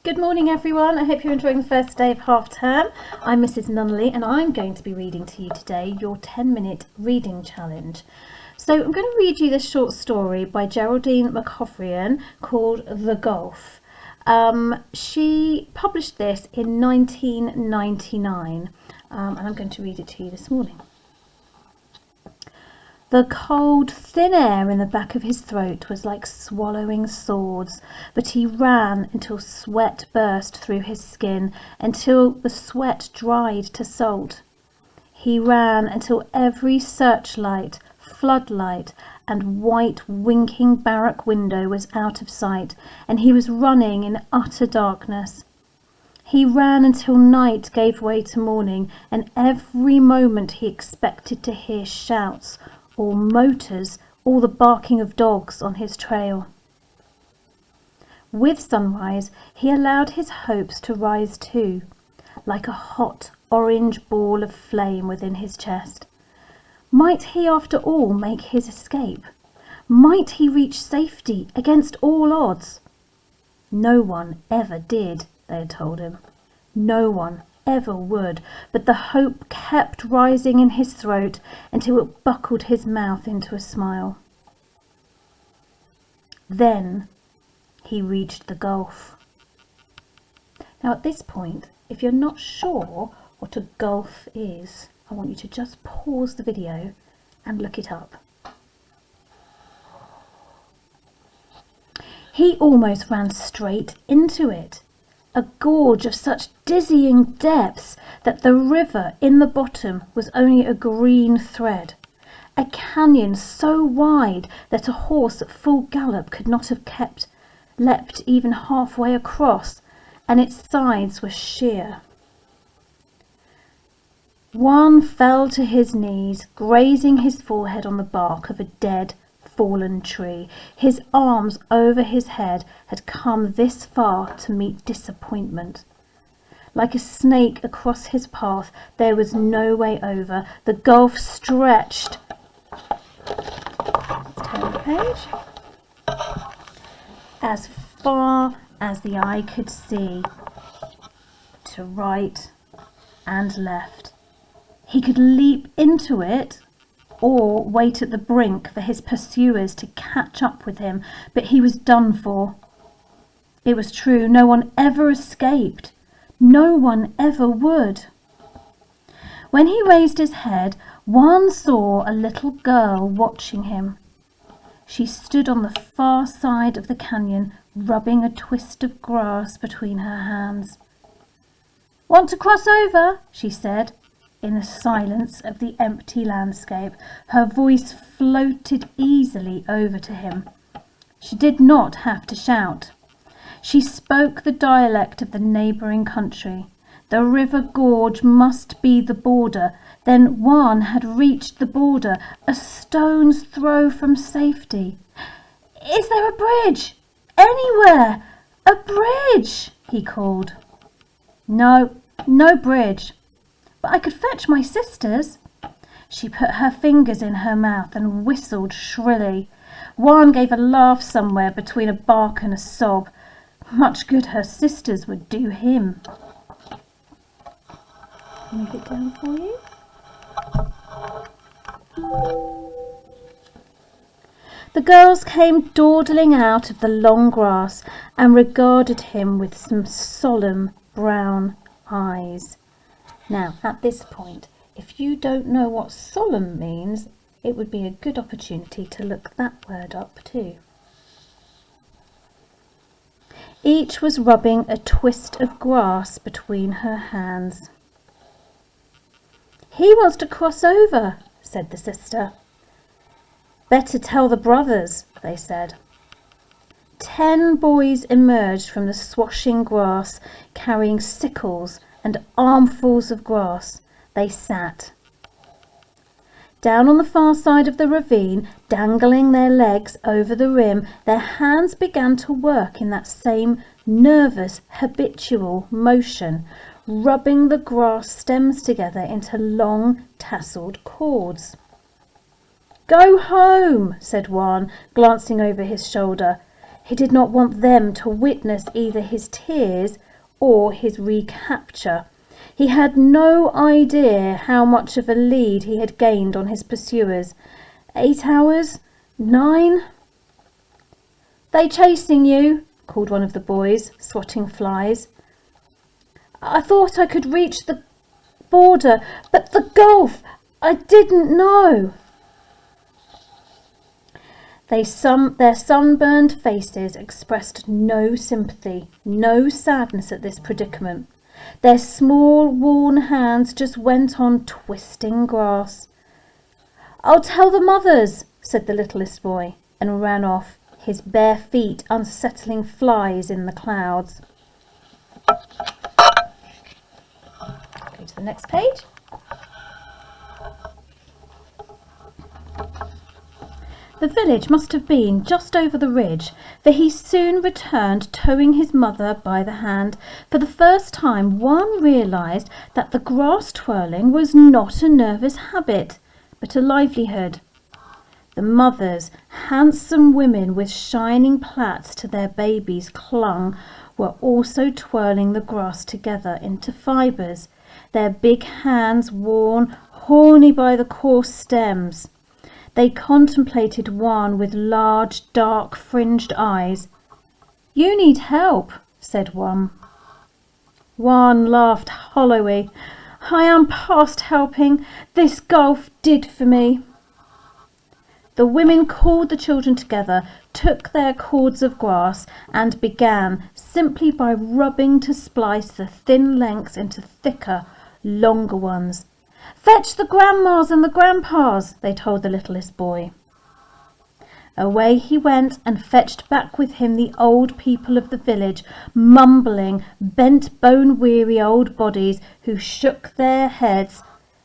Good morning everyone, I hope you're enjoying the first day of half term. I'm Mrs Nunneley and I'm going to be reading to you today your 10-minute reading challenge. So I'm going to read you this short story by Geraldine McCoffrian called The Gulf. She published this in 1999 and I'm going to read it to you this morning. The cold, thin air in the back of his throat was like swallowing swords, but he ran until sweat burst through his skin, until the sweat dried to salt. He ran until every searchlight, floodlight, and white winking barrack window was out of sight, and he was running in utter darkness. He ran until night gave way to morning, and every moment he expected to hear shouts, or motors, or the barking of dogs on his trail. With sunrise, he allowed his hopes to rise too, like a hot orange ball of flame within his chest. Might he after all make his escape? Might he reach safety against all odds? No one ever did, they had told him. No one ever would, but the hope kept rising in his throat until it buckled his mouth into a smile. Then he reached the Gulf. Now at this point, if you're not sure what a gulf is, I want you to just pause the video and look it up. He almost ran straight into it. A gorge of such dizzying depths that the river in the bottom was only a green thread. A canyon so wide that a horse at full gallop could not have leapt even halfway across, and its sides were sheer. One fell to his knees, grazing his forehead on the bark of a dead, fallen tree. His arms over his head had come this far to meet disappointment. Like a snake across his path, there was no way over. The gulf stretched. Let's turn the page. As far as the eye could see, to right and left. He could leap into it or wait at the brink for his pursuers to catch up with him, but he was done for. It was true, no one ever escaped. No one ever would. When he raised his head, one saw a little girl watching him. She stood on the far side of the canyon, rubbing a twist of grass between her hands. "Want to cross over?" she said. In the silence of the empty landscape, her voice floated easily over to him. She did not have to shout. She spoke the dialect of the neighbouring country. The river gorge must be the border. Then one had reached the border, a stone's throw from safety. "Is there a bridge? Anywhere? A bridge?" he called. "No, no bridge. But I could fetch my sisters." She put her fingers in her mouth and whistled shrilly. One gave a laugh somewhere between a bark and a sob. Much good her sisters would do him. Move it down for you. The girls came dawdling out of the long grass and regarded him with some solemn brown eyes. Now, at this point, if you don't know what solemn means, it would be a good opportunity to look that word up too. Each was rubbing a twist of grass between her hands. "He wants to cross over," said the sister. "Better tell the brothers," they said. 10 boys emerged from the swashing grass, carrying sickles and armfuls of grass. They sat. Down on the far side of the ravine, dangling their legs over the rim, their hands began to work in that same nervous, habitual motion, rubbing the grass stems together into long, tasselled cords. "Go home," said one, glancing over his shoulder. He did not want them to witness either his tears or his recapture. He had no idea how much of a lead he had gained on his pursuers. 8 hours? 9? "They chasing you?" called one of the boys, swatting flies. "I thought I could reach the border, but the Gulf, I didn't know." Their sunburned faces expressed no sympathy, no sadness at this predicament. Their small, worn hands just went on twisting grass. "I'll tell the mothers," said the littlest boy, and ran off, his bare feet unsettling flies in the clouds. Go to the next page. The village must have been just over the ridge, for he soon returned, towing his mother by the hand. For the first time, one realised that the grass twirling was not a nervous habit, but a livelihood. The mothers, handsome women with shining plaits to their babies clung, were also twirling the grass together into fibres, their big hands worn, horny by the coarse stems. They contemplated one with large, dark, fringed eyes. "You need help," said one. One laughed hollowly. "I am past helping. This Gulf did for me." The women called the children together, took their cords of grass, and began, simply by rubbing to splice the thin lengths into thicker, longer ones. "Fetch the grandmas and the grandpas," they told the littlest boy. Away he went and fetched back with him the old people of the village, mumbling, bent, bone-weary old bodies who shook their heads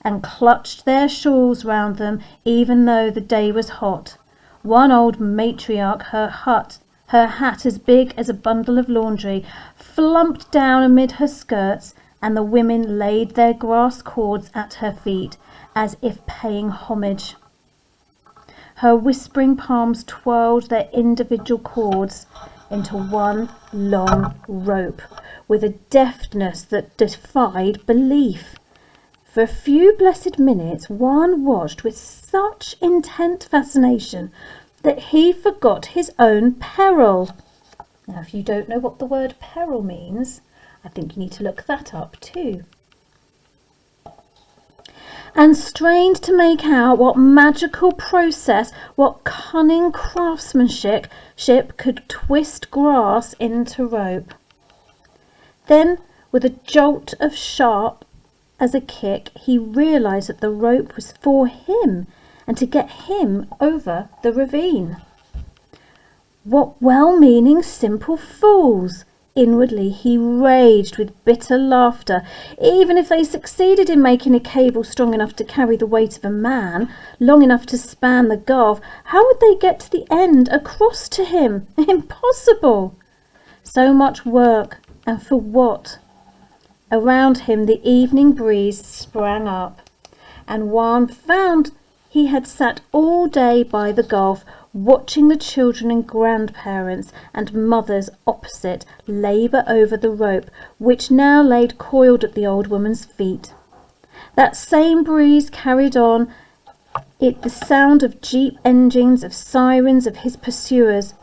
and clutched their shawls round them even though the day was hot. One old matriarch, her hat as big as a bundle of laundry, flumped down amid her skirts, and the women laid their grass cords at her feet, as if paying homage. Her whispering palms twirled their individual cords into one long rope, with a deftness that defied belief. For a few blessed minutes, Juan watched with such intent fascination that he forgot his own peril. Now, if you don't know what the word peril means, I think you need to look that up too. And strained to make out what magical process, what cunning craftsmanship could twist grass into rope. Then, with a jolt as sharp as a kick, he realised that the rope was for him and to get him over the ravine. What well-meaning simple fools! Inwardly he raged with bitter laughter. Even if they succeeded in making a cable strong enough to carry the weight of a man, long enough to span the gulf, how would they get to the end across to him? Impossible! So much work, and for what? Around him the evening breeze sprang up, and Juan found he had sat all day by the gulf, watching the children and grandparents and mothers opposite labour over the rope, which now laid coiled at the old woman's feet. That same breeze carried on it the sound of jeep engines, of sirens, of his pursuers.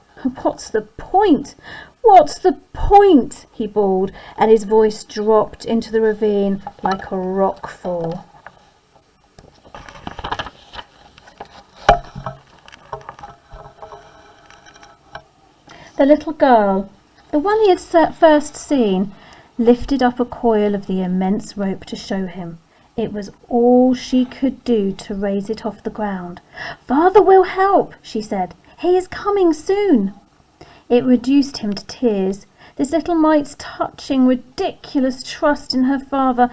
"What's the point? What's the point?" he bawled, and his voice dropped into the ravine like a rock fall. The little girl, the one he had first seen, lifted up a coil of the immense rope to show him. It was all she could do to raise it off the ground. "Father will help," she said. "He is coming soon." It reduced him to tears. This little mite's touching, ridiculous trust in her father.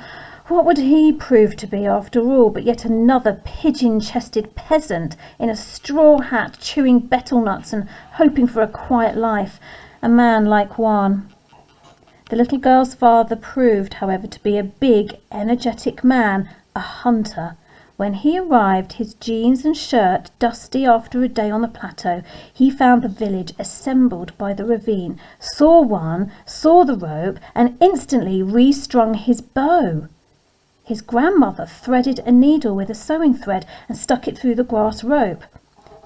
What would he prove to be, after all, but yet another pigeon-chested peasant in a straw hat, chewing betel nuts and hoping for a quiet life? A man like Juan. The little girl's father proved, however, to be a big, energetic man, a hunter. When he arrived, his jeans and shirt dusty after a day on the plateau, he found the village assembled by the ravine, saw one, saw the rope, and instantly restrung his bow. His grandmother threaded a needle with a sewing thread and stuck it through the grass rope,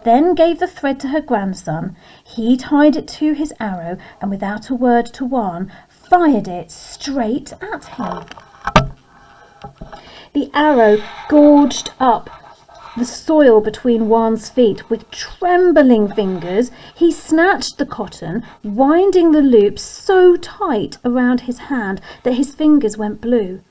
then gave the thread to her grandson. He tied it to his arrow and without a word to Juan, fired it straight at him. The arrow gorged up the soil between Juan's feet. With trembling fingers, he snatched the cotton, winding the loop so tight around his hand that his fingers went blue.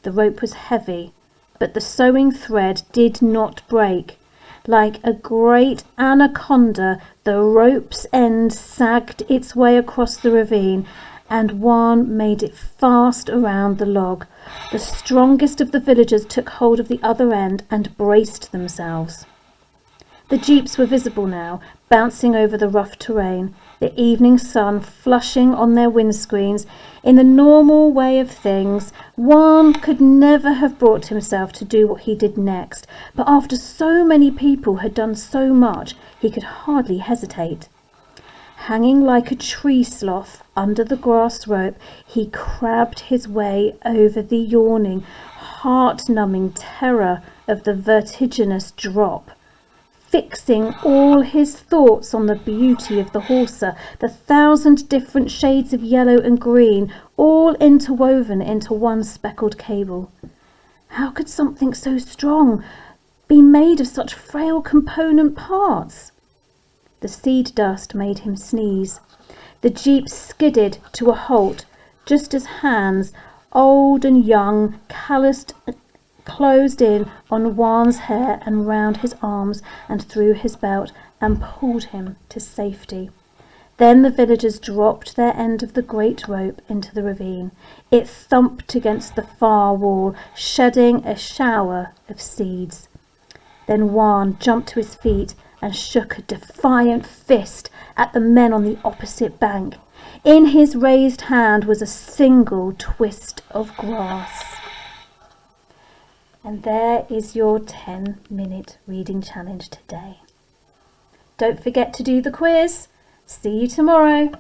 The rope was heavy, but the sewing thread did not break. Like a great anaconda, the rope's end sagged its way across the ravine, and Juan made it fast around the log. The strongest of the villagers took hold of the other end and braced themselves. The jeeps were visible now, bouncing over the rough terrain, the evening sun flushing on their windscreens. In the normal way of things, Juan could never have brought himself to do what he did next, but after so many people had done so much, he could hardly hesitate. Hanging like a tree sloth under the grass rope, he crabbed his way over the yawning, heart-numbing terror of the vertiginous drop, fixing all his thoughts on the beauty of the hawser, the 1,000 different shades of yellow and green, all interwoven into one speckled cable. How could something so strong be made of such frail component parts? The seed dust made him sneeze. The jeep skidded to a halt, just as hands, old and young, calloused, closed in on Juan's hair and round his arms and through his belt and pulled him to safety. Then the villagers dropped their end of the great rope into the ravine. It thumped against the far wall, shedding a shower of seeds. Then Juan jumped to his feet and shook a defiant fist at the men on the opposite bank. In his raised hand was a single twist of grass. And there is your 10-minute reading challenge today. Don't forget to do the quiz. See you tomorrow.